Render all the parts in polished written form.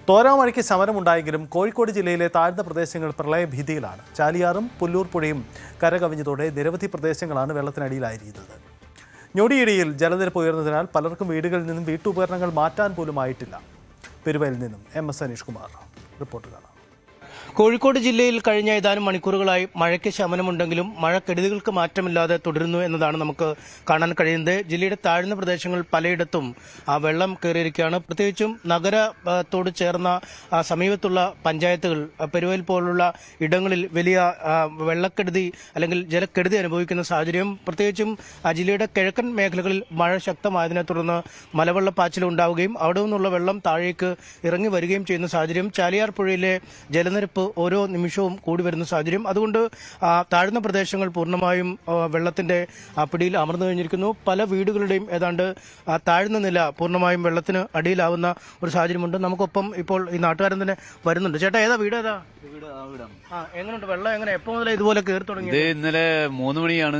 തോരാമഴയ്ക്ക് സമരമുണ്ടായെങ്കിലും കോഴിക്കോട് ജില്ലയിലെ താഴ്ന്ന പ്രദേശങ്ങൾ പ്രളയഭീതിയിലാണ്. ചാലിയാറും പുല്ലൂർ പുഴയും കരകവിഞ്ഞതോടെ നിരവധി പ്രദേശങ്ങളാണ് വെള്ളത്തിനടിയിലായിരിക്കുന്നത്. ഞൊടിയിടയിൽ ജലനിരപ്പ് ഉയർന്നതിനാൽ പലർക്കും വീടുകളിൽ നിന്നും വീട്ടുപകരണങ്ങൾ മാറ്റാൻ പോലും ആയിട്ടില്ല. പെരുവയിൽ നിന്നും MS അനീഷ് കുമാർ റിപ്പോർട്ട് കാണാം. കോഴിക്കോട് ജില്ലയിൽ കഴിഞ്ഞ ഏതാനും മണിക്കൂറുകളായി മഴയ്ക്ക് ശമനമുണ്ടെങ്കിലും മഴക്കെടുതികൾക്ക് മാറ്റമില്ലാതെ തുടരുന്നു എന്നതാണ് നമുക്ക് കാണാൻ കഴിയുന്നത്. ജില്ലയുടെ താഴ്ന്ന പ്രദേശങ്ങൾ പലയിടത്തും വെള്ളം കയറിയിരിക്കുകയാണ്. പ്രത്യേകിച്ചും നഗരത്തോട് ചേർന്ന സമീപത്തുള്ള പഞ്ചായത്തുകൾ, പെരുവയിൽ പോലുള്ള ഇടങ്ങളിൽ വലിയ വെള്ളക്കെടുതി അല്ലെങ്കിൽ ജലക്കെടുതി അനുഭവിക്കുന്ന സാഹചര്യം. പ്രത്യേകിച്ചും ജില്ലയുടെ കിഴക്കൻ മേഖലകളിൽ മഴ ശക്തമായതിനെ തുടർന്ന് മലവെള്ളപ്പാച്ചിൽ ഉണ്ടാവുകയും അവിടെ നിന്നുള്ള വെള്ളം താഴേക്ക് ഇറങ്ങി വരികയും ചെയ്യുന്ന സാഹചര്യം. ചാലിയാർ പുഴയിലെ ജലനിരപ്പ് ഓരോ നിമിഷവും കൂടി വരുന്ന സാഹചര്യം. അതുകൊണ്ട് താഴ്ന്ന പ്രദേശങ്ങൾ പൂർണ്ണമായും വെള്ളത്തിന്റെ പിടിയിൽ അമർന്നു കഴിഞ്ഞിരിക്കുന്നു. പല വീടുകളുടെയും ഏതാണ്ട് താഴ്ന്ന നില പൂർണ്ണമായും വെള്ളത്തിന് അടിയിലാവുന്ന ഒരു സാഹചര്യമുണ്ട്. നമുക്കൊപ്പം ഇപ്പോൾ ഈ നാട്ടുകാരൻ തന്നെ വരുന്നുണ്ട്. ചേട്ടാ, ഏതാ വീട്? ഏതാ എങ്ങനെയുണ്ട് വെള്ളം? എങ്ങനെ എപ്പോ മുതലേ ഇതുപോലെ കയറി തുടങ്ങി? ഇത് ഇന്നലെ 3 മണിയാണ്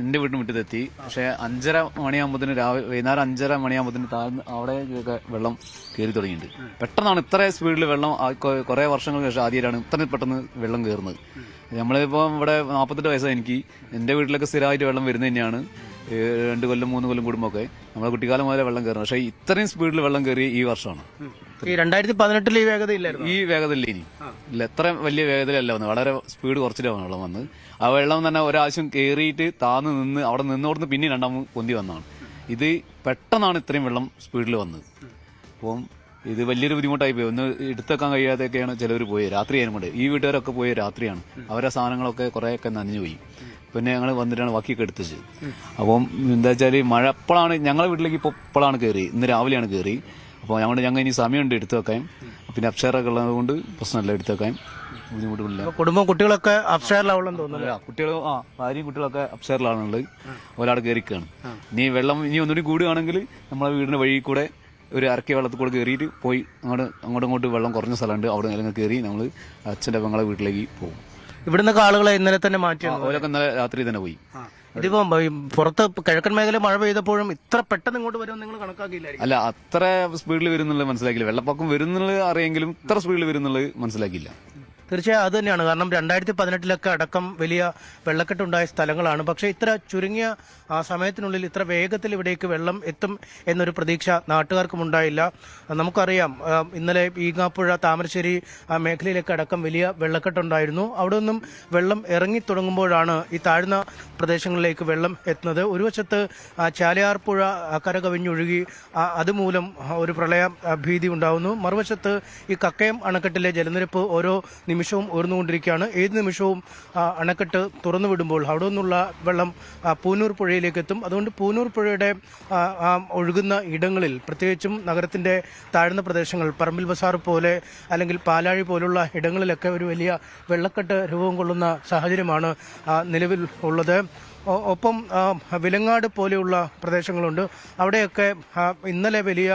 എന്റെ വീട്ടിന് മുറ്റത്തെത്തി. പക്ഷെ 5:30 മണിയാകുമ്പോഴത്തേന് വൈകുന്നേരം 5:30 മണിയാകുമ്പോഴത്തേന് താഴ്ന്ന് അവിടെ വെള്ളം കയറി തുടങ്ങിയിട്ടുണ്ട്. പെട്ടെന്നാണ് ഇത്ര സ്പീഡിൽ വെള്ളം. കുറെ വർഷങ്ങൾക്ക് ശേഷം ആദ്യമായിട്ടാണ് ഇത്ര പെട്ടെന്ന് വെള്ളം കയറുന്നത്. നമ്മളിപ്പോ ഇവിടെ 48 വയസ്സാണ് എനിക്ക്. എന്റെ വീട്ടിലൊക്കെ സ്ഥിരമായിട്ട് വെള്ളം വരുന്നത് തന്നെയാണ്. 2 കൊല്ലം 3 കൊല്ലം കൂടുമ്പോഴൊക്കെ നമ്മളെ കുട്ടിക്കാലം മുതലേ വെള്ളം കയറുന്നത്. പക്ഷെ ഇത്രയും സ്പീഡിൽ വെള്ളം കയറി ഈ വർഷമാണ്. 2018 ഈ വേഗത ഇല്ലായിരുന്നു. ഈ വേഗത ഇല്ല, ഇനി ഇല്ല. എത്ര വലിയ വേഗതയിലല്ല വന്നത്, വളരെ സ്പീഡ് കുറച്ചിട്ടാണ് വെള്ളം വന്നത്. ആ വെള്ളം തന്നെ ഒരാവശ്യം കയറിയിട്ട് താന്ന് നിന്ന് അവിടെ നിന്നോടുന്ന് പിന്നെ രണ്ടാമത് പൊന്തി വന്നതാണ്. ഇത് പെട്ടെന്നാണ് ഇത്രയും വെള്ളം സ്പീഡിൽ വന്നത്. അപ്പം ഇത് വലിയൊരു ബുദ്ധിമുട്ടായി പോയി. ഒന്ന് എടുത്തേക്കാൻ കഴിയാതെയൊക്കെയാണ് ചിലവർ പോയത്. രാത്രിയായാലും കൊണ്ട് ഈ വീട്ടുകാരൊക്കെ പോയത് രാത്രിയാണ്. അവരുടെ സാധനങ്ങളൊക്കെ കുറേയൊക്കെ നനഞ്ഞു പോയി. പിന്നെ ഞങ്ങൾ വന്നിട്ടാണ് ബാക്കിയൊക്കെ എടുത്തത്. അപ്പം എന്താ വെച്ചാൽ മഴ എപ്പോഴാണ് ഞങ്ങളുടെ വീട്ടിലേക്ക് ഇപ്പോഴാണ് കയറി. ഇന്ന് രാവിലെയാണ് കയറി. അപ്പോൾ ഞങ്ങൾ ഇനി സമയമുണ്ട് എടുത്തു വെക്കാൻ. പിന്നെ അപ്ഷേറൊക്കെ ഉള്ളത് കൊണ്ട് പ്രശ്നമല്ല, എടുത്തു വെക്കാൻ ബുദ്ധിമുട്ടില്ല. കുടുംബം കുട്ടികളൊക്കെ അപ്ഷേറിലാവുള്ളെന്ന് തോന്നുന്നു. കുട്ടികൾ ഭാര്യയും കുട്ടികളൊക്കെ അപ്ഷേറിലാണുള്ളത്. ഒരാൾ കയറിക്കുകയാണ്. ഇനി വെള്ളം ഇനി ഒന്നുകൂടി കൂടുകയാണെങ്കിൽ നമ്മളെ വീടിന്റെ വഴി കൂടെ ഒരു അരക്കിയ വെള്ളത്തിൽ കൂടെ കയറിയിട്ട് പോയി അങ്ങോട്ട് വെള്ളം കുറഞ്ഞ സ്ഥലമുണ്ട്. അവിടെ നിലങ്ങൾ കയറി നമ്മൾ അച്ഛൻ്റെ പെങ്ങളെ വീട്ടിലേക്ക് പോകും. ഇവിടുന്ന് ആളുകളെ ഇന്നലെ തന്നെ മാറ്റി. അവരൊക്കെ ഇന്നലെ രാത്രി തന്നെ പോയി. ഇതിപ്പോ പുറത്ത് കിഴക്കൻ മേഖല മഴ പെയ്തപ്പോഴും ഇത്ര പെട്ടെന്ന് ഇങ്ങോട്ട് വരുമെന്ന് നിങ്ങൾ കണക്കാക്കിയില്ലായിരിക്കും? അല്ല, അത്ര സ്പീഡിൽ വരുന്നുള്ളത് മനസ്സിലാക്കിയില്ല. വെള്ളപ്പൊക്കം വരുന്നുള്ളത് അറിയെങ്കിലും ഇത്ര സ്പീഡിൽ വരുന്നുള്ളത് മനസ്സിലാക്കിയില്ല. തീർച്ചയായും അത് തന്നെയാണ്. കാരണം 2018 അടക്കം വലിയ വെള്ളക്കെട്ടുണ്ടായ സ്ഥലങ്ങളാണ്. പക്ഷേ ഇത്ര ചുരുങ്ങിയ സമയത്തിനുള്ളിൽ ഇത്ര വേഗത്തിൽ ഇവിടേക്ക് വെള്ളം എത്തും എന്നൊരു പ്രതീക്ഷ നാട്ടുകാർക്കും ഉണ്ടായില്ല. നമുക്കറിയാം, ഇന്നലെ ഈങ്ങാപ്പുഴ താമരശ്ശേരി മേഖലയിലൊക്കെ അടക്കം വലിയ വെള്ളക്കെട്ടുണ്ടായിരുന്നു. അവിടെ നിന്നും വെള്ളം ഇറങ്ങി തുടങ്ങുമ്പോഴാണ് ഈ താഴ്ന്ന പ്രദേശങ്ങളിലേക്ക് വെള്ളം എത്തുന്നത്. ഒരു വശത്ത് ചാലിയാർ പുഴ കരകവിഞ്ഞൊഴുകി അതുമൂലം ഒരു പ്രളയ ഭീതി ഉണ്ടാവുന്നു. മറുവശത്ത് ഈ കക്കയം അണക്കെട്ടിലെ ജലനിരപ്പ് ഓരോ നിമിഷവും ഉയർന്നുകൊണ്ടിരിക്കുകയാണ്. ഏത് നിമിഷവും അണക്കെട്ട് തുറന്നുവിടുമ്പോൾ അവിടെ നിന്നുള്ള വെള്ളം പൂനൂർ പുഴയിലേക്ക് എത്തും. അതുകൊണ്ട് പൂനൂർ പുഴയുടെ ഒഴുകുന്ന ഇടങ്ങളിൽ, പ്രത്യേകിച്ചും നഗരത്തിന്റെ താഴ്ന്ന പ്രദേശങ്ങൾ, പറമ്പിൽ ബസാർ പോലെ അല്ലെങ്കിൽ പാലാഴി പോലുള്ള ഇടങ്ങളിലൊക്കെ ഒരു വലിയ വെള്ളക്കെട്ട് രൂപം കൊള്ളുന്ന സാഹചര്യമാണ് നിലവിൽ ഉള്ളത്. ഒപ്പം വിലങ്ങാട് പോലെയുള്ള പ്രദേശങ്ങളുണ്ട്. അവിടെയൊക്കെ ഇന്നലെ വലിയ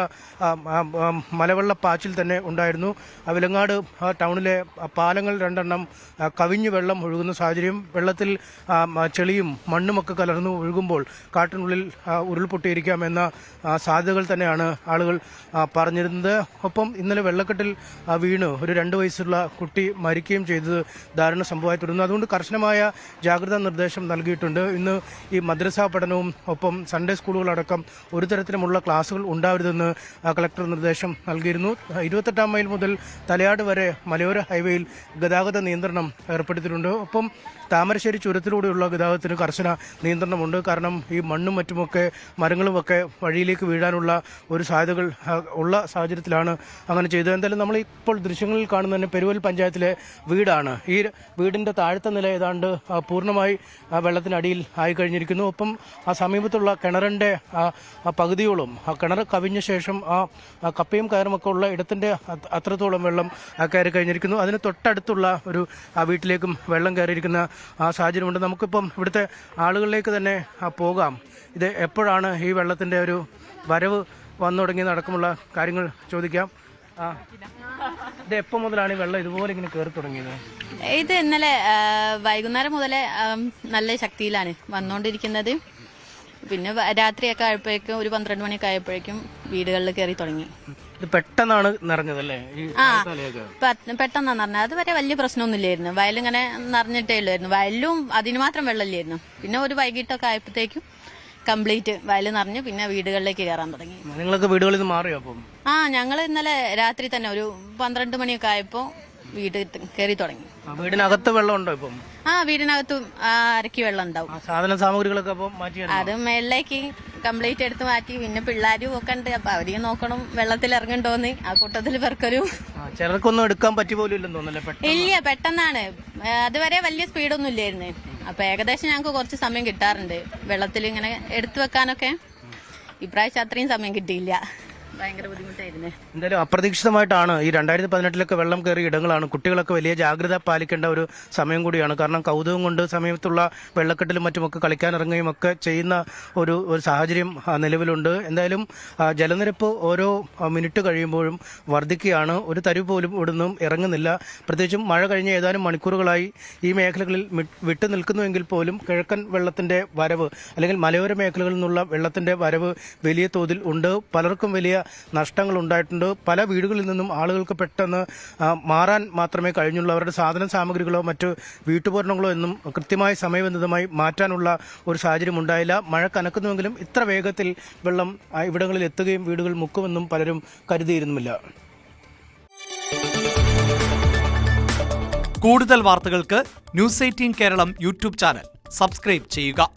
മലവെള്ളപ്പാച്ചിൽ തന്നെ ഉണ്ടായിരുന്നു. വിലങ്ങാട് ടൗണിലെ പാലങ്ങൾ 2 കവിഞ്ഞു വെള്ളം ഒഴുകുന്ന സാഹചര്യം. വെള്ളത്തിൽ ചെളിയും മണ്ണുമൊക്കെ കലർന്നു ഒഴുകുമ്പോൾ കാട്ടിനുള്ളിൽ ഉരുൾപൊട്ടിയിരിക്കാമെന്ന സാധ്യതകൾ തന്നെയാണ് ആളുകൾ പറഞ്ഞിരുന്നത്. ഒപ്പം ഇന്നലെ വെള്ളക്കെട്ടിൽ വീണ് ഒരു 2 വയസ്സുള്ള കുട്ടി മരിക്കുകയും ചെയ്തത് ദാരുണ സംഭവമായി തുടരുന്നു. അതുകൊണ്ട് കർശനമായ ജാഗ്രതാ നിർദ്ദേശം നൽകിയിട്ടുണ്ട്. ഇന്ന് ഈ മദ്രസ പഠനവും ഒപ്പം സൺഡേ സ്കൂളുകളടക്കം ഒരു തരത്തിലുമുള്ള ക്ലാസുകൾ ഉണ്ടാവരുതെന്ന് കളക്ടർ നിർദ്ദേശം നൽകിയിരുന്നു. 28-ാം മൈൽ മുതൽ തലയാട് വരെ മലയോര ഹൈവേയിൽ ഗതാഗത നിയന്ത്രണം ഏർപ്പെടുത്തിയിട്ടുണ്ട്. ഒപ്പം താമരശ്ശേരി ചുരത്തിലൂടെയുള്ള ഗതാഗതത്തിന് കർശന നിയന്ത്രണമുണ്ട്. കാരണം ഈ മണ്ണും മറ്റുമൊക്കെ മരങ്ങളുമൊക്കെ വഴിയിലേക്ക് വീഴാനുള്ള ഒരു സാധ്യതകൾ ഉള്ള സാഹചര്യത്തിലാണ് അങ്ങനെ ചെയ്തത്. എന്തായാലും നമ്മൾ ഇപ്പോൾ ദൃശ്യങ്ങളിൽ കാണുന്ന തന്നെ പെരുവൽ പഞ്ചായത്തിലെ വീടാണ്. ഈ വീടിന്റെ താഴത്തെ നില ഏതാണ്ട് പൂർണ്ണമായി വെള്ളത്തിനടിയിൽ ആയി കഴിഞ്ഞിരിക്കുന്നു. ഒപ്പം സമീപത്തുള്ള കിണറിന്റെ പകുതിയോളം കിണർ കവിഞ്ഞ ശേഷം കപ്പയും കയറുമൊക്കെ ഉള്ള ഇടത്തിന്റെ അത്രത്തോളം വെള്ളം കയറി കഴിഞ്ഞിരിക്കുന്നു. അതിന് തൊട്ടടുത്തുള്ള ഒരു വീട്ടിലേക്കും വെള്ളം കയറിയിരിക്കുന്ന സാഹചര്യമുണ്ട്. നമുക്കിപ്പം ഇവിടുത്തെ ആളുകളിലേക്ക് തന്നെ പോകാം. ഇത് എപ്പോഴാണ് ഈ വെള്ളത്തിന്റെ ഒരു വരവ് വന്നു തുടങ്ങിയത് അടക്കമുള്ള കാര്യങ്ങൾ ചോദിക്കാം. ഇത് എപ്പോൾ മുതലാണ് ഈ വെള്ളം ഇതുപോലെ ഇങ്ങനെ കയറി തുടങ്ങിയത്? ഇത് ഇന്നലെ വൈകുന്നേരം മുതലേ നല്ല ശക്തിയിലാണ് വന്നുകൊണ്ടിരിക്കുന്നത്. പിന്നെ രാത്രിയൊക്കെ ആയപ്പോഴേക്കും ഒരു 12 മണിയൊക്കെ ആയപ്പോഴേക്കും വീടുകളിൽ കയറി തുടങ്ങി. ഇത് പെട്ടെന്നാണ് നിറഞ്ഞതല്ലേ ഈ തലയൊക്കെ? പെട്ടെന്നാന്ന് പറഞ്ഞാൽ അതുവരെ വലിയ പ്രശ്നമൊന്നുമില്ലായിരുന്നു. വയലിങ്ങനെ നിറഞ്ഞിട്ടേ ഉള്ളായിരുന്നു. വയലിലും അതിന് മാത്രം വെള്ളമില്ലായിരുന്നു. പിന്നെ ഒരു വൈകിട്ടൊക്കെ ആയപ്പോഴത്തേക്കും കംപ്ലീറ്റ് വയൽ നിറഞ്ഞ് പിന്നെ വീടുകളിലേക്ക് കയറാൻ തുടങ്ങി. നിങ്ങളൊക്കെ വീടുകളിൽ നിന്ന് മാറിയോ അപ്പം? ഞങ്ങൾ ഇന്നലെ രാത്രി തന്നെ ഒരു 12 മണിയൊക്കെ ആയപ്പോൾ വീട് കയറി തുടങ്ങി. വീടിനകത്ത് വെള്ളം ഉണ്ടോ ഇപ്പം? വീടിനകത്തും അരക്കി വെള്ളം ഉണ്ടാവും. സാധന സാമഗ്രികളൊക്കെ അപ്പം മാറ്റി അത് മേളിലേക്ക് കംപ്ലീറ്റ് എടുത്ത് മാറ്റി. പിന്നെ പിള്ളേരും ഒക്കെ ഉണ്ട്, അപ്പൊ അവരെയും നോക്കണം വെള്ളത്തിൽ ഇറങ്ങണ്ടോന്ന്. ആ കൂട്ടത്തിൽ പേർക്കൊരു ചിലർക്കൊന്നും എടുക്കാൻ പറ്റി പോലും ഇല്ലെന്ന് തോന്നല്ലേ? ഇല്ല, പെട്ടെന്നാണ്. അതുവരെ വലിയ സ്പീഡൊന്നും ഇല്ലായിരുന്നു. അപ്പൊ ഏകദേശം ഞങ്ങൾക്ക് കുറച്ച് സമയം കിട്ടാറുണ്ട് വെള്ളത്തിൽ ഇങ്ങനെ എടുത്തു വെക്കാനൊക്കെ. ഇപ്രാവശ്യം അത്രയും സമയം കിട്ടിയില്ല, ഭയങ്കര ബുദ്ധിമുട്ടായിരുന്നു. എന്തായാലും അപ്രതീക്ഷിതമായിട്ടാണ് ഈ 2018 വെള്ളം കയറിയ ഇടങ്ങളാണ്. കുട്ടികളൊക്കെ വലിയ ജാഗ്രത പാലിക്കേണ്ട ഒരു സമയം കൂടിയാണ്. കാരണം കൗതുകം കൊണ്ട് സമയത്തുള്ള വെള്ളക്കെട്ടിലും മറ്റുമൊക്കെ കളിക്കാനിറങ്ങുകയും ഒക്കെ ചെയ്യുന്ന ഒരു സാഹചര്യം നിലവിലുണ്ട്. എന്തായാലും ജലനിരപ്പ് ഓരോ മിനിറ്റ് കഴിയുമ്പോഴും വർദ്ധിക്കുകയാണ്. ഒരു തരി പോലും ഇവിടുന്നും ഇറങ്ങുന്നില്ല. പ്രത്യേകിച്ചും മഴ കഴിഞ്ഞ ഏതാനും മണിക്കൂറുകളായി ഈ മേഖലകളിൽ വിട്ടു നിൽക്കുന്നുവെങ്കിൽ പോലും കിഴക്കൻ വെള്ളത്തിന്റെ വരവ് അല്ലെങ്കിൽ മലയോര മേഖലകളിൽ നിന്നുള്ള വെള്ളത്തിന്റെ വരവ് വലിയ തോതിൽ ഉണ്ട്. പലർക്കും വലിയ നഷ്ടങ്ങൾ ഉണ്ടായിട്ടുണ്ട്. പല വീടുകളിൽ നിന്നും ആളുകൾക്ക് പെട്ടെന്ന് മാറാൻ മാത്രമേ കഴിഞ്ഞുള്ളൂ. അവരുടെ സാധന സാമഗ്രികളോ മറ്റ് വീട്ടുപകരണങ്ങളോ എന്നും കൃത്യമായി സമയബന്ധിതമായി മാറ്റാനുള്ള ഒരു സാഹചര്യം ഉണ്ടായില്ല. മഴ കനക്കുന്നുവെങ്കിലും ഇത്ര വേഗത്തിൽ വെള്ളം ഇവിടങ്ങളിൽ എത്തുകയും വീടുകൾ മുക്കുമെന്നും പലരും കരുതിയിരുന്നുമില്ല. കൂടുതൽ വാർത്തകൾക്ക് news 18 Keralam YouTube channel subscribe ചെയ്യുക.